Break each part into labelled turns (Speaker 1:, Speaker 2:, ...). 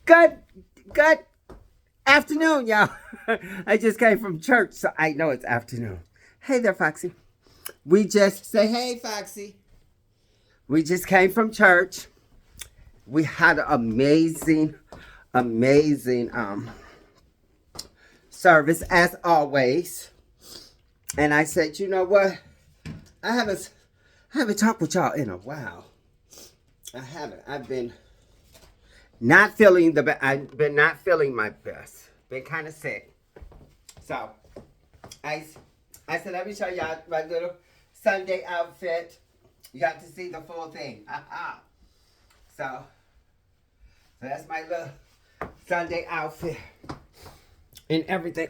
Speaker 1: Good, good afternoon, y'all. I just came from church, so I know it's afternoon. Hey there, Foxy. We just say, hey, Foxy. We just came from church. We had an amazing service as always. And I said, you know what? I haven't talked with y'all in a while. I haven't. I've been not feeling the best. I've been not feeling my best. Been kind of sick. So I said, let me show y'all my little Sunday outfit. You got to see the full thing. So that's my little Sunday outfit and everything.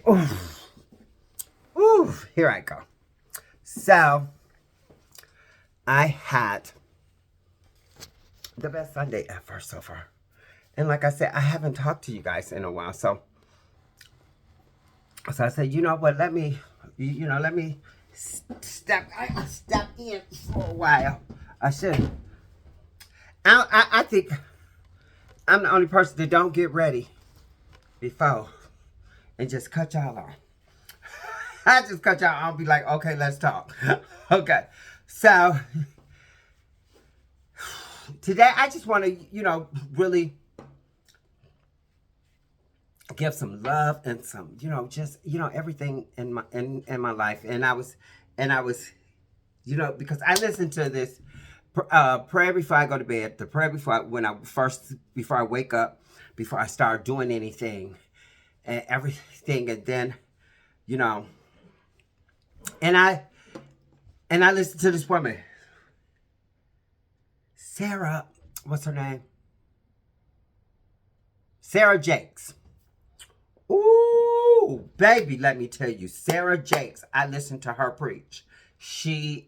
Speaker 1: Ooh, here I go. So I had the best Sunday ever so far. And like I said, I haven't talked to you guys in a while. So I said, you know what, let me step in for a while. I should. I think I'm the only person that don't get ready before and just cut y'all off. I just cut y'all off. I'll be like, okay, let's talk. Okay. So today I just want to, really give some love and some, just, everything in my life. And I was, because I listened to this prayer before I go to bed, the prayer before I wake up, before I start doing anything and everything. And then, and I listened to this woman, Sarah, what's her name? Sarah Jakes. Ooh, baby, let me tell you, Sarah Jakes, I listened to her preach. She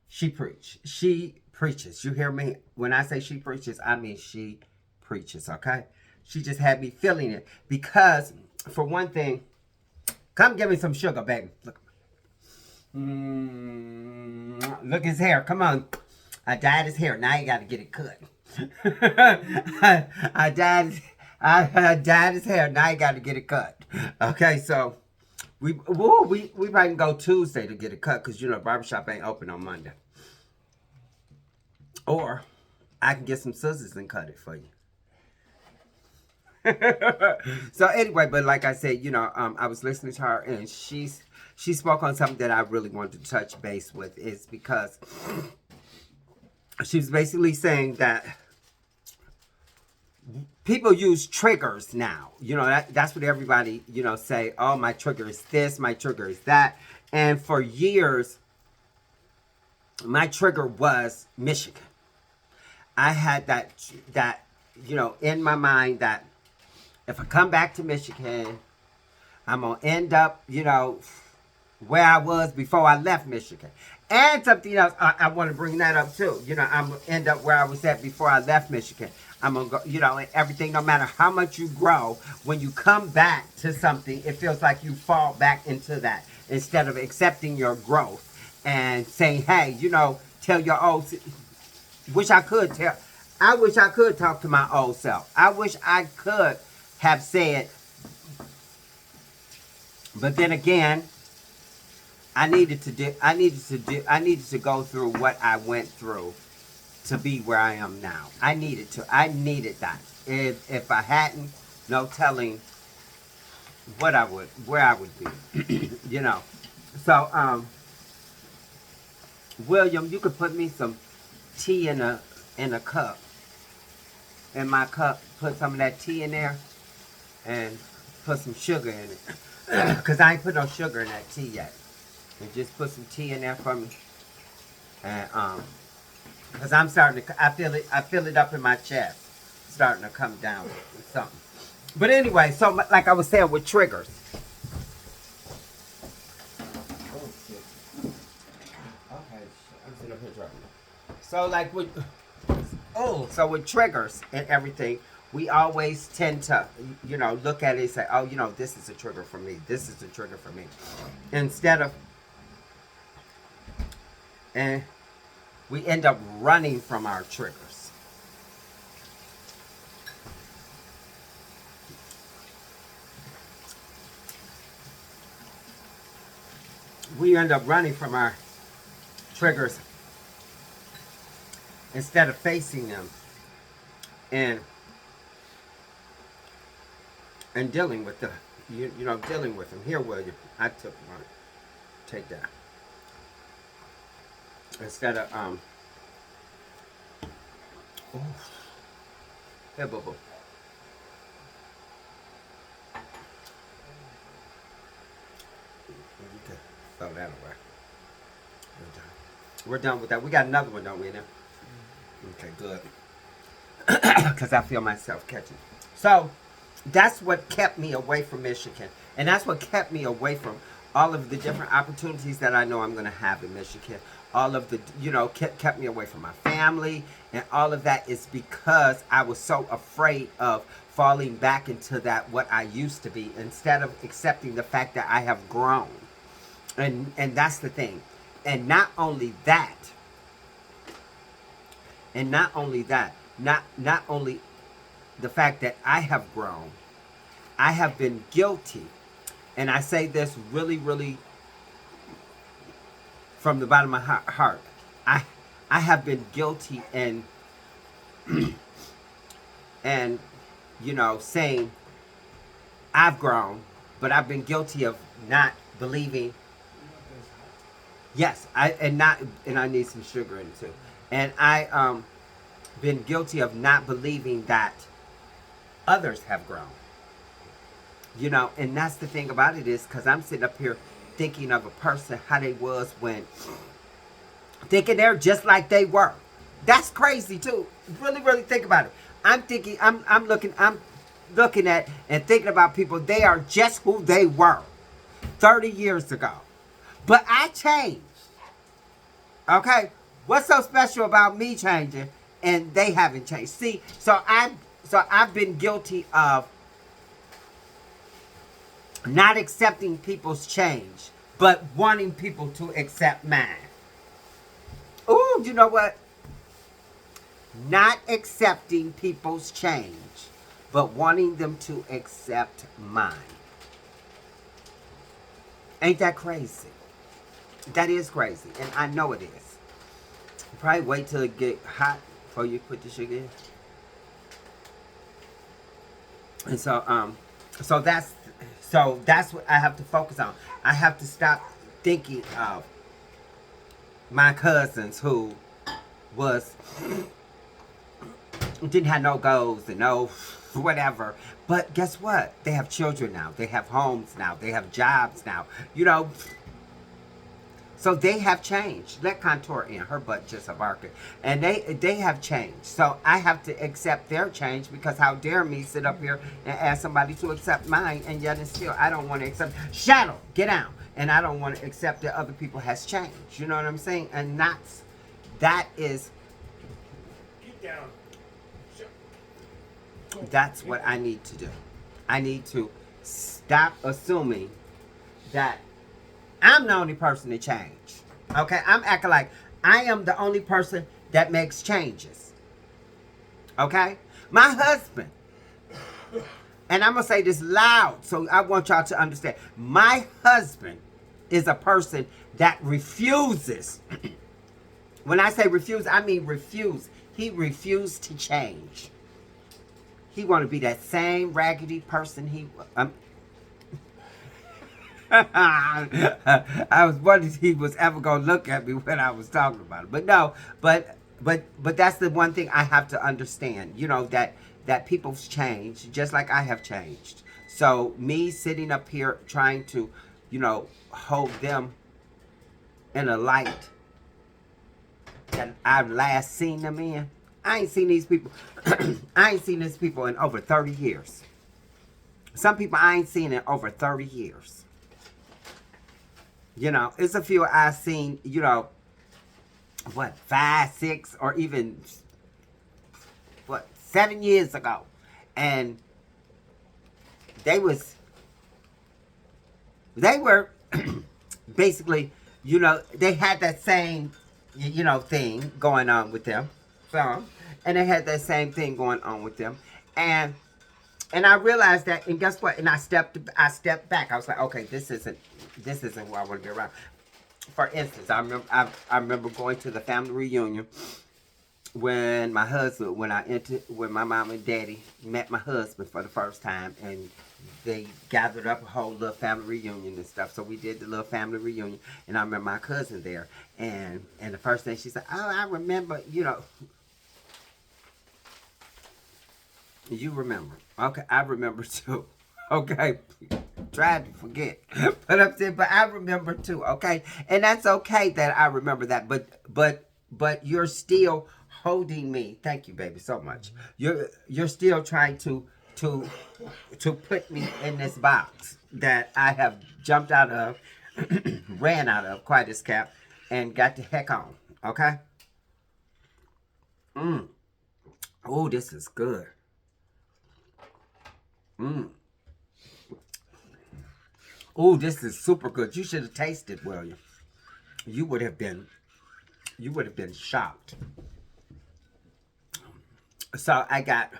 Speaker 1: preaches. You hear me? When I say she preaches, I mean she preaches, okay? She just had me feeling it. Because, for one thing, come give me some sugar, baby. Look. Look at his hair. Come on. I dyed his hair. Now you got to get it cut. I dyed his hair. Now you got to get it cut. Okay, so we probably can go Tuesday to get it cut because barbershop ain't open on Monday. Or I can get some scissors and cut it for you. So anyway, but like I said, I was listening to her and she spoke on something that I really wanted to touch base with, is because she was basically saying that people use triggers now. That's what everybody, say, oh, my trigger is this, my trigger is that. And for years, my trigger was Michigan. I had that, in my mind that if I come back to Michigan, I'm going to end up, where I was before I left Michigan. And something else, I want to bring that up too. I'm going to end up where I was at before I left Michigan. I'm going to go, and everything, no matter how much you grow, when you come back to something, it feels like you fall back into that instead of accepting your growth and saying, hey, tell your old, I wish I could talk to my old self. I wish I could have said, but then again, I needed to go through what I went through to be where I am now. I needed that. If I hadn't, no telling where I would be. So William, you could put me some tea in a cup. In my cup, put some of that tea in there and put some sugar in it. Because I ain't put no sugar in that tea yet. And just put some tea in there for me. And because I'm starting to, I feel it up in my chest, starting to come down with something. But anyway, so like I was saying with triggers. Oh shit. Okay, I'm sitting up here driving. So like with triggers and everything, we always tend to, look at it and say, oh, this is a trigger for me. This is a trigger for me. Instead of, and we end up running from our triggers. we end up running from our triggers instead of facing them and dealing with the dealing with them. Here, William, I took one. Take that instead of ooh, here, boo boo. You can throw that away. We're done with that. We got another one, don't we, now? Okay, good. Because I feel myself catching. So, that's what kept me away from Michigan. And that's what kept me away from all of the different opportunities that I know I'm going to have in Michigan. All of the, kept me away from my family. And all of that is because I was so afraid of falling back into that what I used to be, instead of accepting the fact that I have grown. And that's the thing. And not only that, not only the fact that I have grown, I have been guilty. And I say this really, really from the bottom of my heart. I have been guilty and saying I've grown, but I've been guilty of not believing. Yes, I need some sugar in it too. And I been guilty of not believing that others have grown. And that's the thing about it, is because I'm sitting up here thinking of a person, how they was when, thinking they're just like they were. That's crazy too. Really, really think about it. I'm thinking, I'm looking at and thinking about people, they are just who they were 30 years ago. But I changed. Okay? What's so special about me changing and they haven't changed? See, so I've been guilty of not accepting people's change, but wanting people to accept mine. Ooh, you know what? Not accepting people's change, but wanting them to accept mine. Ain't that crazy? That is crazy, and I know it is. Probably wait till it get hot before you put the sugar in. And so that's what I have to focus on. I have to stop thinking of my cousins who didn't have no goals and no whatever. But guess what? They have children now. They have homes now. They have jobs now. So they have changed. Let Contour in. Her butt just a barking. And they have changed. So I have to accept their change, because how dare me sit up here and ask somebody to accept mine, and yet and still I don't want to accept. Shadow, get out. And I don't want to accept that other people has changed. You know what I'm saying? And that is. Get down. That's what I need to do. I need to stop assuming that I'm the only person to change. Okay? I'm acting like I am the only person that makes changes. Okay? My husband, and I'm going to say this loud so I want y'all to understand. My husband is a person that refuses. When I say refuse, I mean refuse. He refused to change. He want to be that same raggedy person he I was wondering if he was ever gonna look at me when I was talking about it. But no, but that's the one thing I have to understand, that people's changed just like I have changed. So me sitting up here trying to, hold them in a light that I've last seen them in. I ain't seen these people. I ain't seen these people in over 30 years. Some people I ain't seen in over 30 years. It's a few I've seen, 5, 6, or even, 7 years ago. And they were basically, they had that same, thing going on with them. So, and they had that same thing going on with them. And I realized that, and guess what? And I stepped back. I was like, okay, this isn't who I want to be around. for instance, I remember going to the family reunion when my husband, when my mom and daddy met my husband for the first time, and they gathered up a whole little family reunion and stuff. So we did the little family reunion, and I remember my cousin there, and the first thing she said, "Oh, I remember, you remember? Okay, I remember too. Okay, tried to forget, but I remember too. Okay, and that's okay that I remember that. But you're still holding me. Thank you, baby, so much. You're still trying to put me in this box that I have jumped out of, ran out of, quite as cap, and got the heck on. Okay. Oh, this is good. Oh, this is super good. You should have tasted, William. You would have been shocked. So I got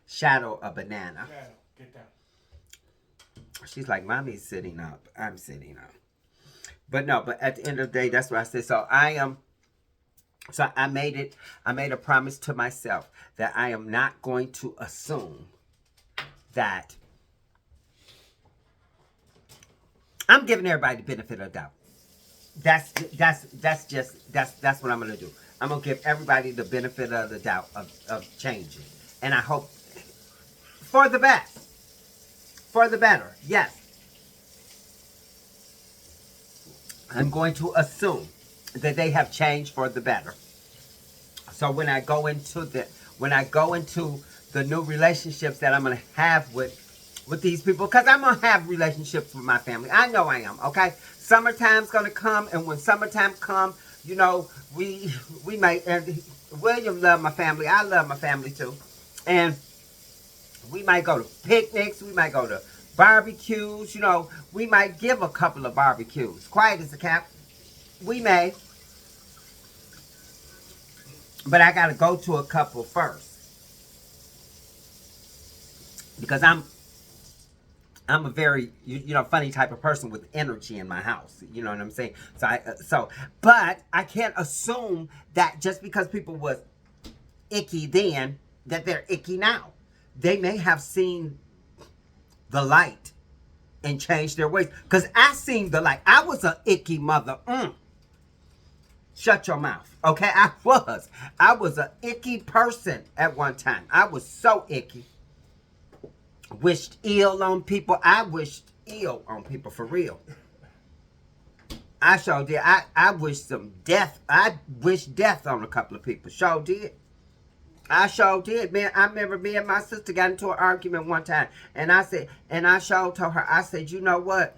Speaker 1: Shadow a banana.
Speaker 2: Shadow, get down.
Speaker 1: She's like, Mommy's sitting up. I'm sitting up. But no, but at the end of the day, that's what I said. So I made a promise to myself that I am not going to assume that I'm giving everybody the benefit of the doubt. That's what I'm gonna do. I'm gonna give everybody the benefit of the doubt of changing. And I hope for the best. For the better. Yes. I'm going to assume that they have changed for the better. So when I go into the new relationships that I'm gonna have with these people, because I'm gonna have relationships with my family. I know I am. Okay, summertime's gonna come, and when summertime come, we might. And William love my family. I love my family too, and we might go to picnics. We might go to barbecues. We might give a couple of barbecues. Quiet as a cat. We may, but I gotta go to a couple first because I'm a very, funny type of person with energy in my house. You know what I'm saying? But I can't assume that just because people was icky then, that they're icky now. They may have seen the light and changed their ways. Because I seen the light. I was an icky mother. Shut your mouth. Okay? I was an icky person at one time. I was so icky. Wished ill on people. I wished ill on people for real. I sure did. I wished some death. I wished death on a couple of people. Sure did. I sure did, man. I remember me and my sister got into an argument one time, and I sure told her, I said, you know what?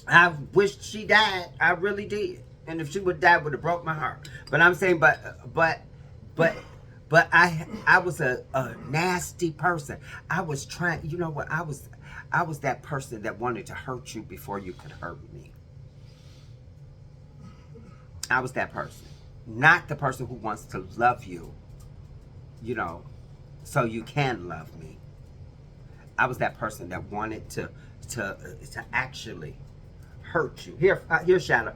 Speaker 1: I wished she died. I really did. And if she would die, would have broke my heart. But I'm saying, but I was a nasty person. I was trying, you know what? I was that person that wanted to hurt you before you could hurt me. I was that person. Not the person who wants to love you, so you can love me. I was that person that wanted to actually hurt you. Here, Shadow.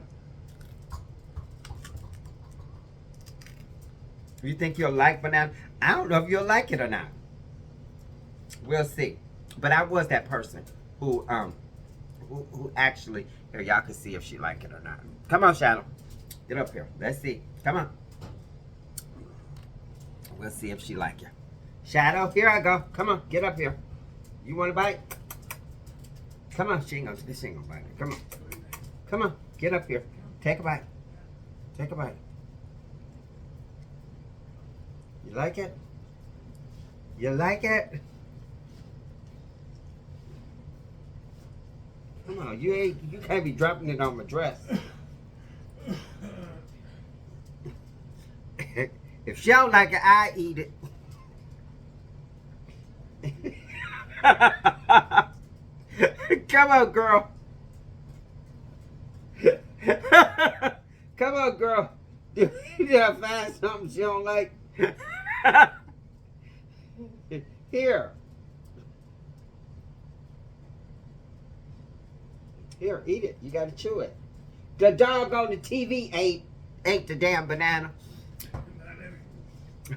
Speaker 1: You think you'll like banana? I don't know if you'll like it or not. We'll see. But I was that person who actually, here, y'all can see if she like it or not. Come on, Shadow. Get up here. Let's see. Come on. We'll see if she like you. Shadow, here I go. Come on, get up here. You want a bite? Come on, she ain't gonna bite it. Come on. Come on, get up here. Take a bite. Take a bite. You like it? You like it? Come on, you can't be dropping it on my dress. If she don't like it, I eat it. Come on, girl. Come on, girl. Did I find something she don't like? Here. Here, eat it. You gotta chew it. The dog on the TV ate the damn banana.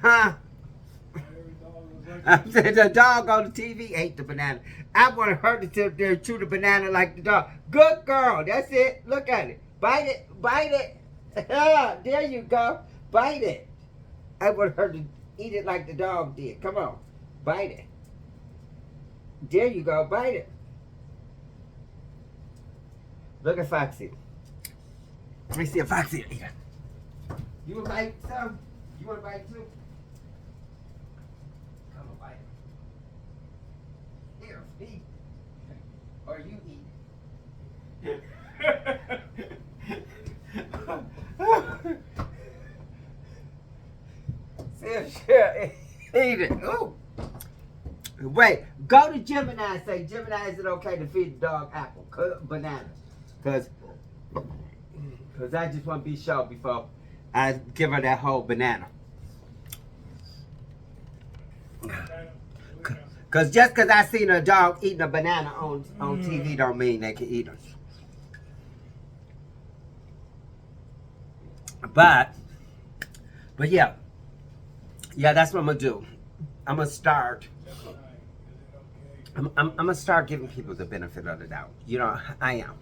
Speaker 1: Huh? I said the dog on the TV ate the banana. I wanted her to sit there and chew the banana like the dog. Good girl. That's it. Look at it. Bite it. Bite it. There you go. Bite it. I want her to eat it like the dog did. Come on. Bite it. There you go. Bite it. Look at Foxy. Let me see if Foxy eat it. You want to bite some? You want to bite too? Come on, bite it. Here, eat. Or you eat. Eat it. Ooh. Wait, go to Gemini and say, Gemini, is it okay to feed the dog apple, bananas? Because I just want to be sure before I give her that whole banana. Because just because I seen a dog eating a banana on TV don't mean they can eat them. But yeah, that's what I'm gonna do. I'm gonna start. I'm gonna start giving people the benefit of the doubt. You know, I am.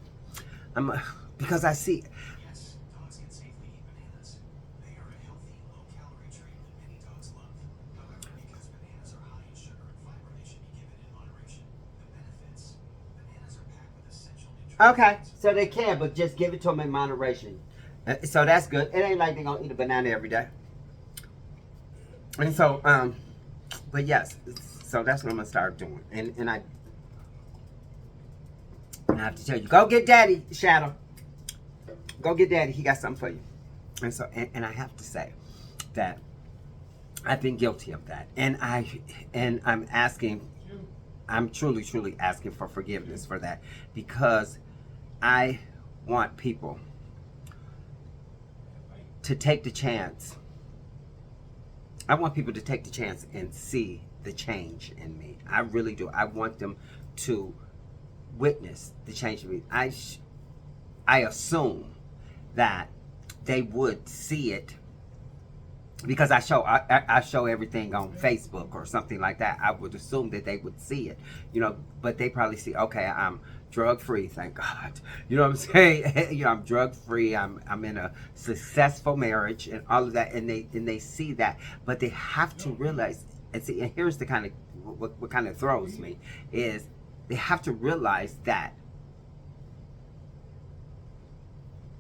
Speaker 1: Because I see.
Speaker 2: Yes, dogs can safely eat bananas. They are a healthy, low-calorie treat that many dogs love. However, because bananas are high in sugar and fiber, they should be given in moderation. The benefits: bananas are packed with essential nutrients.
Speaker 1: Okay, so they can, but just give it to them in moderation. So that's good. It ain't like they're gonna eat a banana every day. And so, but yes, so that's what I'm gonna start doing. And I have to tell you, go get Daddy, Shadow. Go get Daddy. He got something for you. And so, and I have to say that I've been guilty of that, and I'm asking. I'm truly asking for forgiveness for that, because I want people to take the chance. I want people to take the chance and see the change in me. I really do. I want them to witness the change in me. I assume that they would see it because I show everything on Facebook or something like that. I would assume that they would see it, you know, but they probably see, okay, I'm drug free, thank God. You know what I'm saying? You know, I'm drug free. I'm in a successful marriage and all of that, and they see that, but they have to realize and see. And here's the kind of what kind of throws me is they have to realize that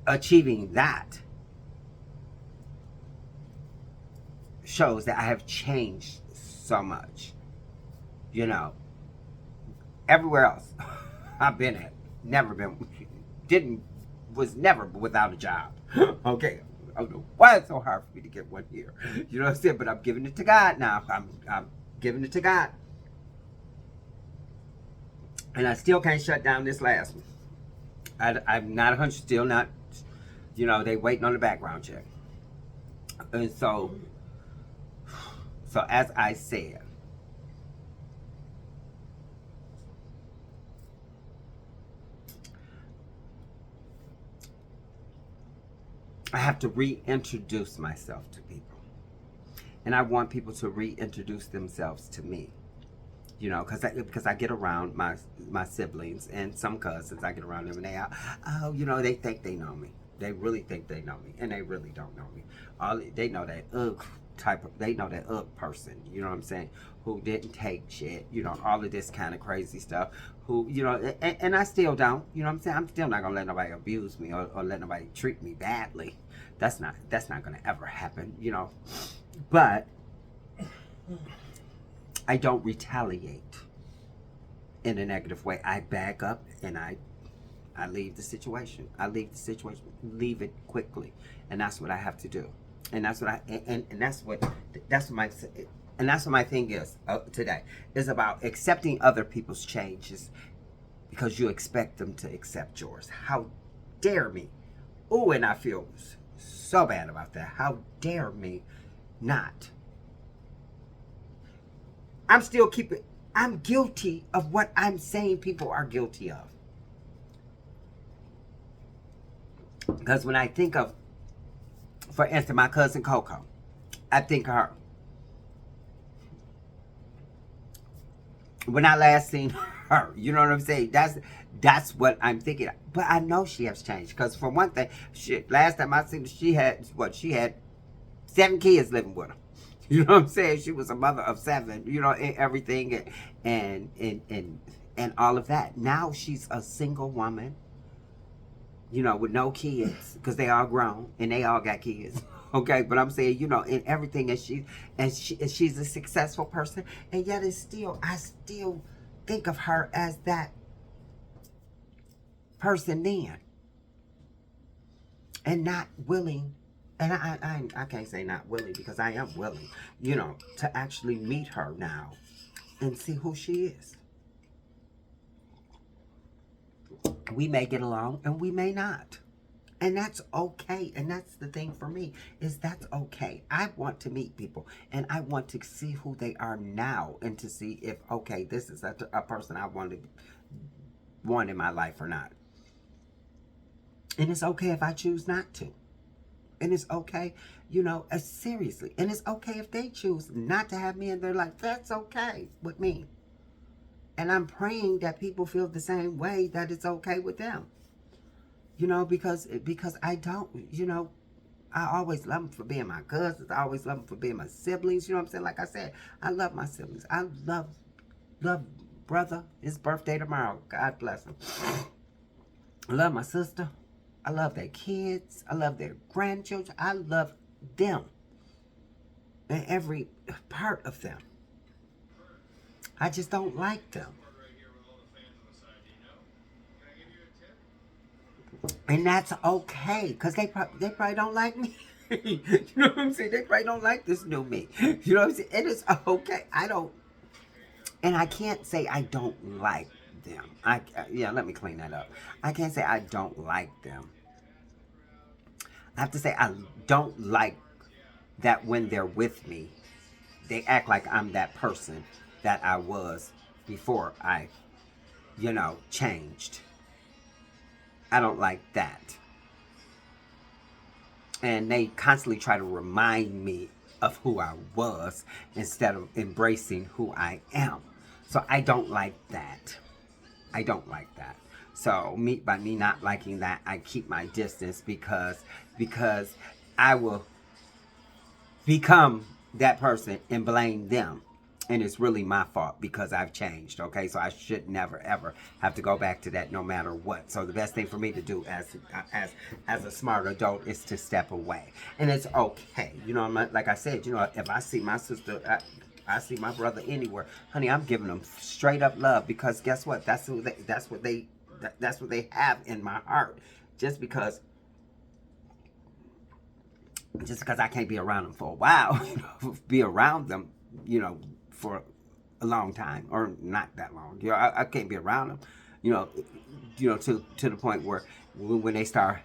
Speaker 1: achieving that shows that I have changed so much. You know, everywhere else I've been at, was never without a job. Okay, I don't know why it's so hard for me to get one here. You know what I'm saying? But I'm giving it to God now. I'm giving it to God, and I still can't shut down this last one. I'm not 100, still not. You know, they waiting on the background check, and so as I said, I have to reintroduce myself to people. And I want people to reintroduce themselves to me. You know, because I get around my siblings and some cousins. I get around them and they are, oh, you know, they think they know me. They really think they know me, and they really don't know me. They know that they know that person, you know what I'm saying, who didn't take shit, you know, all of this kind of crazy stuff, who, you know, and I still don't, you know what I'm saying, I'm still not gonna let nobody abuse me or let nobody treat me badly. That's not gonna ever happen, you know. But I don't retaliate in a negative way. I back up and I leave the situation. Leave it quickly, and that's what I have to do. And that's what my thing is today is about accepting other people's changes because you expect them to accept yours. How dare me? Oh, and I feel so bad about that. How dare me not? I'm guilty of what I'm saying people are guilty of. Because when I think of, for instance, my cousin Coco, I think of her. When I last seen her, you know what I'm saying? That's what I'm thinking. But I know she has changed. Because for one thing, last time I seen her, she had, what, she had 7 kids living with her. You know what I'm saying? She was a mother of 7, you know, and everything and all of that. Now she's a single woman, you know, with no kids, because they all grown and they all got kids. Okay, but I'm saying, you know, in everything, she's a successful person, and yet I still think of her as that person then, and not willing. And I can't say not willing, because I am willing, you know, to actually meet her now and see who she is. We may get along and we may not. And that's okay. And that's the thing for me, is that's okay. I want to meet people, and I want to see who they are now, and to see if, okay, this is a person I want in my life or not. And it's okay if I choose not to. And it's okay, you know, seriously. And it's okay if they choose not to have me in their life. That's okay with me. And I'm praying that people feel the same way, that it's okay with them. You know, because I don't, you know, I always love them for being my cousins. I always love them for being my siblings. You know what I'm saying? Like I said, I love my siblings. I love brother. His birthday tomorrow. God bless him. I love my sister. I love their kids. I love their grandchildren. I love them. And every part of them. I just don't like them. And that's okay, because they probably don't like me. You know what I'm saying? They probably don't like this new me. You know what I'm saying? It is okay. And I can't say I don't like them. Yeah, let me clean that up. I can't say I don't like them. I have to say I don't like that when they're with me, they act like I'm that person that I was before I, you know, changed. I don't like that. And they constantly try to remind me of who I was instead of embracing who I am. So I don't like that. I don't like that. So by me not liking that, I keep my distance, because I will become that person and blame them. And it's really my fault, because I've changed, okay? So I should never, ever have to go back to that, no matter what. So the best thing for me to do as a smart adult is to step away. And it's okay. You know, like I said, you know, if I see my sister, I see my brother anywhere, honey, I'm giving them straight up love, because guess what? That's what they have in my heart. Just because I can't be around them for a while, you know, be around them, you know, for a long time, or not that long. You know, I can't be around them, you know, to the point where when they start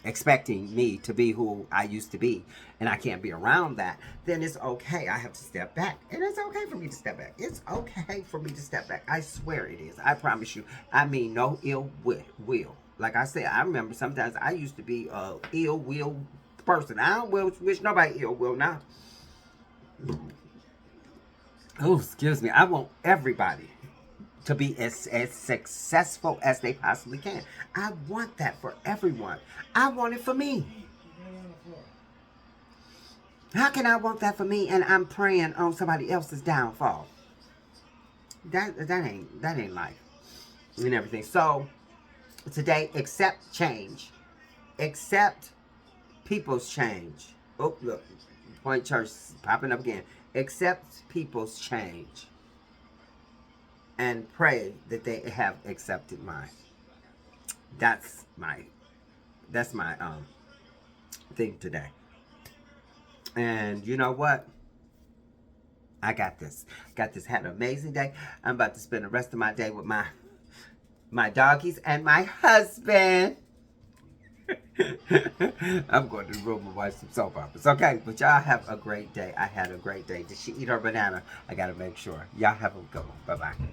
Speaker 1: expecting me to be who I used to be, and I can't be around that, then it's okay. I have to step back, and it's okay for me to step back. It's okay for me to step back. I swear it is. I promise you. I mean, no ill will. Like I said, I remember sometimes I used to be a ill will person. I don't wish nobody ill will now. Oh, excuse me. I want everybody to be as successful as they possibly can. I want that for everyone. I want it for me. How can I want that for me and I'm praying on somebody else's downfall? That ain't life and everything. So today, accept change. Accept people's change. Oh, look. Point Church popping up again. Accept people's change, and pray that they have accepted mine. That's my thing today. And you know what? I got this. Had an amazing day. I'm about to spend the rest of my day with my doggies and my husband. I'm going to the room and watch some soap operas. Okay, but y'all have a great day. I had a great day. Did she eat her banana? I got to make sure. Y'all have a good one. Bye-bye.